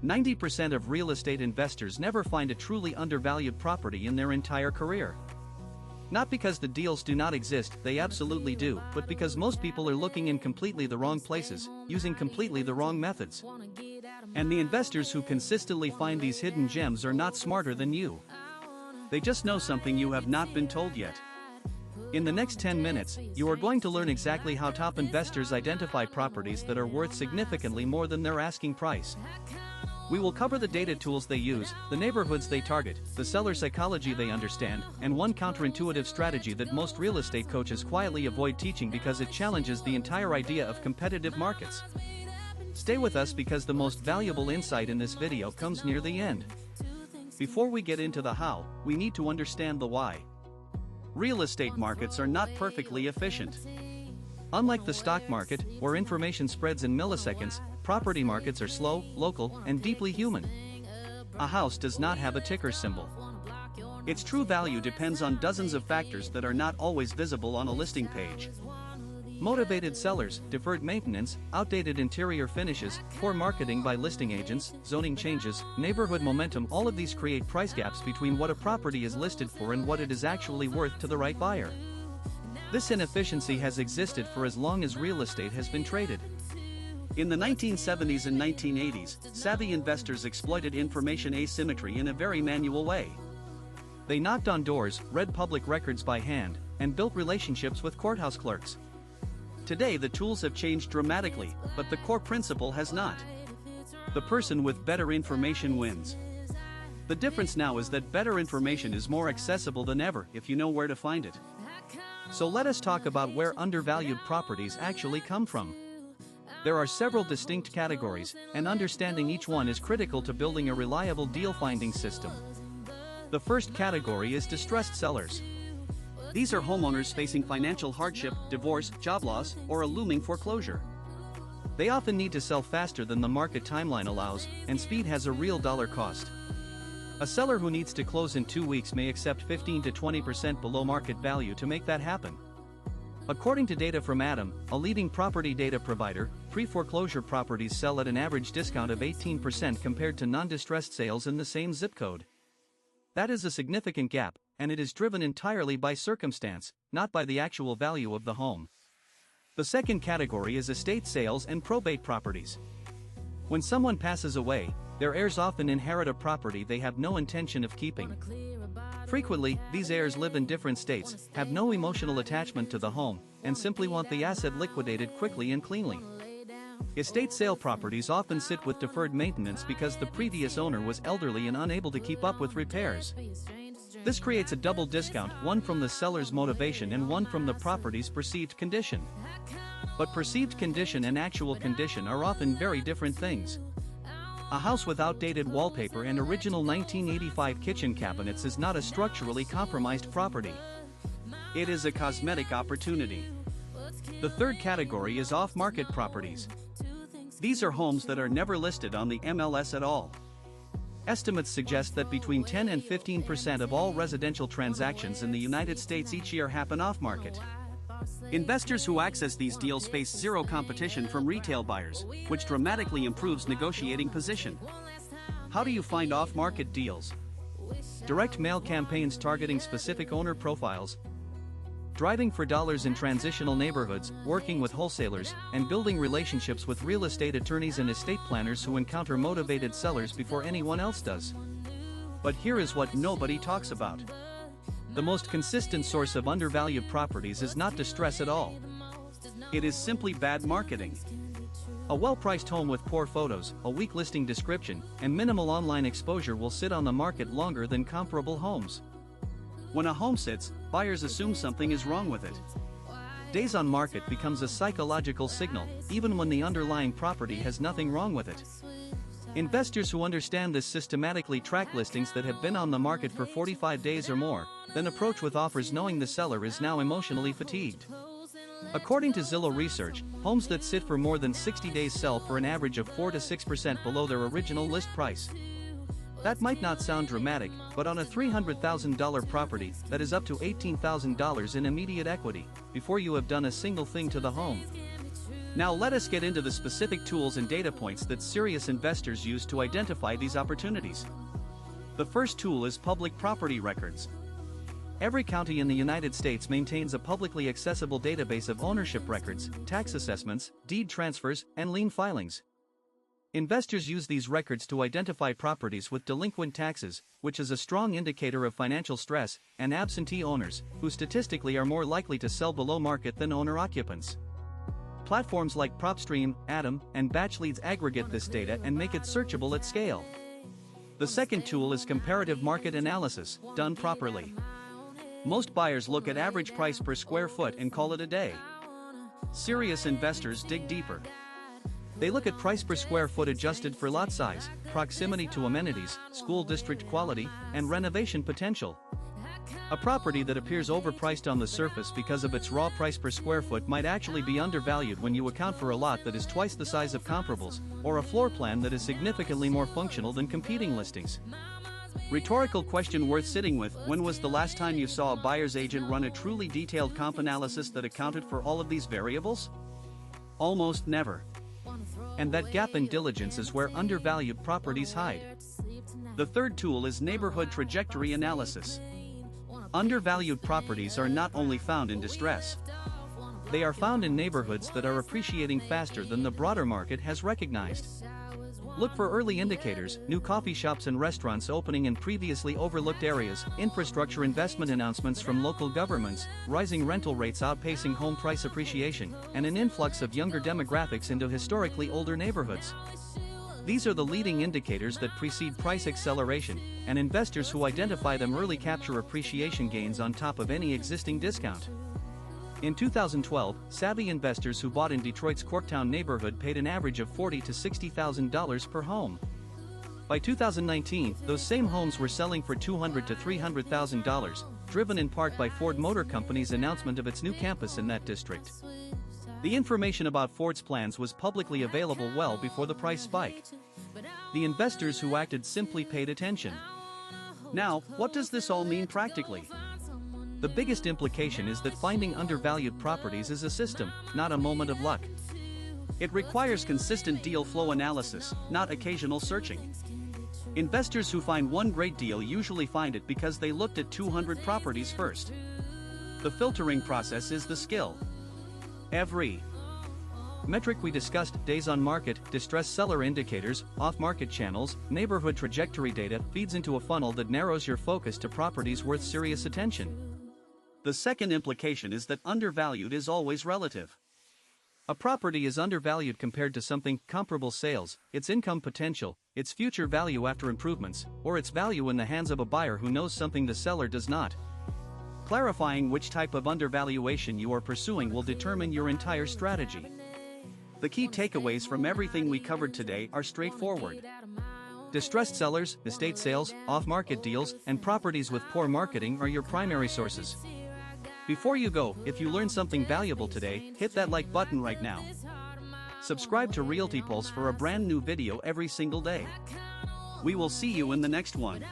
90% of real estate investors never find a truly undervalued property in their entire career. Not because the deals do not exist, they absolutely do, but because most people are looking in completely the wrong places, using completely the wrong methods. And the investors who consistently find these hidden gems are not smarter than you. They just know something you have not been told yet. In the next 10 minutes, you are going to learn exactly how top investors identify properties that are worth significantly more than their asking price. We will cover the data tools they use, the neighborhoods they target, the seller psychology they understand, and one counterintuitive strategy that most real estate coaches quietly avoid teaching because it challenges the entire idea of competitive markets. Stay with us because the most valuable insight in this video comes near the end. Before we get into the how, we need to understand the why. Real estate markets are not perfectly efficient. Unlike the stock market, where information spreads in milliseconds, property markets are slow, local, and deeply human. A house does not have a ticker symbol. Its true value depends on dozens of factors that are not always visible on a listing page. Motivated sellers, deferred maintenance, outdated interior finishes, poor marketing by listing agents, zoning changes, neighborhood momentum, all of these create price gaps between what a property is listed for and what it is actually worth to the right buyer. This inefficiency has existed for as long as real estate has been traded. In the 1970s and 1980s, savvy investors exploited information asymmetry in a very manual way. They knocked on doors, read public records by hand, and built relationships with courthouse clerks. Today the tools have changed dramatically, but the core principle has not. The person with better information wins. The difference now is that better information is more accessible than ever if you know where to find it. So let us talk about where undervalued properties actually come from. There are several distinct categories, and understanding each one is critical to building a reliable deal-finding system. The first category is distressed sellers. These are homeowners facing financial hardship, divorce, job loss, or a looming foreclosure. They often need to sell faster than the market timeline allows, and speed has a real dollar cost. A seller who needs to close in 2 weeks may accept 15 to 20% below market value to make that happen. According to data from Adam, a leading property data provider, pre-foreclosure properties sell at an average discount of 18% compared to non-distressed sales in the same zip code. That is a significant gap, and it is driven entirely by circumstance, not by the actual value of the home. The second category is estate sales and probate properties. When someone passes away, their heirs often inherit a property they have no intention of keeping. Frequently, these heirs live in different states, have no emotional attachment to the home, and simply want the asset liquidated quickly and cleanly. Estate sale properties often sit with deferred maintenance because the previous owner was elderly and unable to keep up with repairs. This creates a double discount, one from the seller's motivation and one from the property's perceived condition. But perceived condition and actual condition are often very different things. A house with outdated wallpaper and original 1985 kitchen cabinets is not a structurally compromised property. It is a cosmetic opportunity. The third category is off-market properties. These are homes that are never listed on the MLS at all. Estimates suggest that between 10 and 15% of all residential transactions in the United States each year happen off-market. Investors who access these deals face zero competition from retail buyers, which dramatically improves negotiating position. How do you find off-market deals? Direct mail campaigns targeting specific owner profiles, driving for dollars in transitional neighborhoods, working with wholesalers, and building relationships with real estate attorneys and estate planners who encounter motivated sellers before anyone else does. But here is what nobody talks about. The most consistent source of undervalued properties is not distress at all. It is simply bad marketing. A well-priced home with poor photos, a weak listing description, and minimal online exposure will sit on the market longer than comparable homes. When a home sits, buyers assume something is wrong with it. Days on market becomes a psychological signal, even when the underlying property has nothing wrong with it. Investors who understand this systematically track listings that have been on the market for 45 days or more, then approach with offers knowing the seller is now emotionally fatigued. According to Zillow research, homes that sit for more than 60 days sell for an average of 4 to 6% below their original list price. That might not sound dramatic, but on a $300,000 property, that is up to $18,000 in immediate equity, before you have done a single thing to the home. Now let us get into the specific tools and data points that serious investors use to identify these opportunities. The first tool is public property records. Every county in the United States maintains a publicly accessible database of ownership records, tax assessments, deed transfers, and lien filings. Investors use these records to identify properties with delinquent taxes, which is a strong indicator of financial stress, and absentee owners, who statistically are more likely to sell below market than owner-occupants. Platforms like PropStream, Atom, and BatchLeads aggregate this data and make it searchable at scale. The second tool is comparative market analysis, done properly. Most buyers look at average price per square foot and call it a day. Serious investors dig deeper. They look at price per square foot adjusted for lot size, proximity to amenities, school district quality, and renovation potential. A property that appears overpriced on the surface because of its raw price per square foot might actually be undervalued when you account for a lot that is twice the size of comparables, or a floor plan that is significantly more functional than competing listings. Rhetorical question worth sitting with: when was the last time you saw a buyer's agent run a truly detailed comp analysis that accounted for all of these variables? Almost never. And that gap in diligence is where undervalued properties hide. The third tool is neighborhood trajectory analysis. Undervalued properties are not only found in distress. They are found in neighborhoods that are appreciating faster than the broader market has recognized. Look for early indicators: new coffee shops and restaurants opening in previously overlooked areas, infrastructure investment announcements from local governments, rising rental rates outpacing home price appreciation, and an influx of younger demographics into historically older neighborhoods. These are the leading indicators that precede price acceleration, and investors who identify them early capture appreciation gains on top of any existing discount. In 2012, savvy investors who bought in Detroit's Corktown neighborhood paid an average of $40,000 to $60,000 per home. By 2019, those same homes were selling for $200,000 to $300,000, driven in part by Ford Motor Company's announcement of its new campus in that district. The information about Ford's plans was publicly available well before the price spike. The investors who acted simply paid attention. Now, what does this all mean practically? The biggest implication is that finding undervalued properties is a system, not a moment of luck. It requires consistent deal flow analysis, not occasional searching. Investors who find one great deal usually find it because they looked at 200 properties first. The filtering process is the skill. Every metric we discussed, days on market, distressed seller indicators, off-market channels, neighborhood trajectory data, feeds into a funnel that narrows your focus to properties worth serious attention. The second implication is that undervalued is always relative. A property is undervalued compared to something: comparable sales, its income potential, its future value after improvements, or its value in the hands of a buyer who knows something the seller does not. Clarifying which type of undervaluation you are pursuing will determine your entire strategy. The key takeaways from everything we covered today are straightforward. Distressed sellers, estate sales, off-market deals, and properties with poor marketing are your primary sources. Before you go, if you learned something valuable today, hit that like button right now. Subscribe to Realty Pulse for a brand new video every single day. We will see you in the next one.